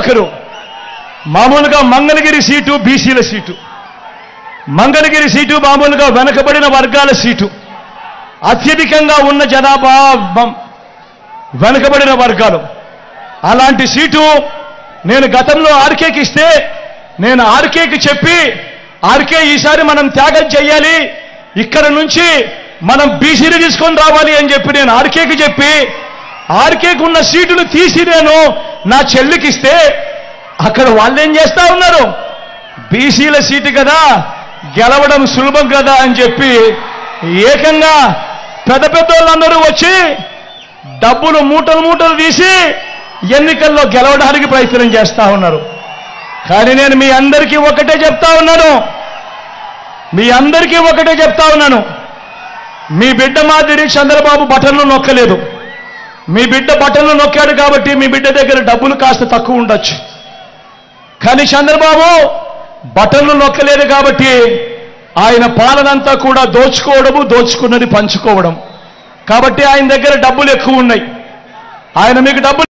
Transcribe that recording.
ఒకరు. మామూలుగా మంగళగిరి సీటు బీసీల సీటు, మంగళగిరి సీటు మామూలుగా వెనకబడిన వర్గాల సీటు, అత్యధికంగా ఉన్న జనాభా వెనకబడిన వర్గాలు. అలాంటి సీటు నేను గతంలో ఆర్కేకి ఇస్తే నేను ఆర్కేకి చెప్పి, ఆర్కే ఈసారి మనం త్యాగం చేయాలి, ఇక్కడ నుంచి మనం బీసీని తీసుకొని రావాలి అని చెప్పి నేను ఆర్కేకి చెప్పి, ఆర్కేకి ఉన్న సీటును తీసి నేను నా చెల్లికి ఇస్తే అక్కడ వాళ్ళేం చేస్తా ఉన్నారు, బీసీల సీటు కదా గెలవడం సులభం కదా అని చెప్పి ఏకంగా పెద్ద పెద్దోళ్ళందరూ వచ్చి డబ్బులు మూటలు మూటలు తీసి ఎన్నికల్లో గెలవడానికి ప్రయత్నం చేస్తా ఉన్నారు. కానీ నేను మీ అందరికీ ఒకటే చెప్తా ఉన్నాను, మీ బిడ్డ మాదిరి చంద్రబాబు బటన్లు నొక్కలేదు. మీ బిడ్డ బటన్లు నొక్కాడు కాబట్టి మీ బిడ్డ దగ్గర డబ్బులు కాస్త తక్కువ ఉండొచ్చు. కానీ చంద్రబాబు బటన్లు నొక్కలేదు కాబట్టి ఆయన పాలనంతా కూడా దోచుకోవడము, దోచుకున్నది పంచుకోవడం. కాబట్టి ఆయన దగ్గర డబ్బులు ఎక్కువ ఉన్నాయి. ఆయన మీకు డబ్బులు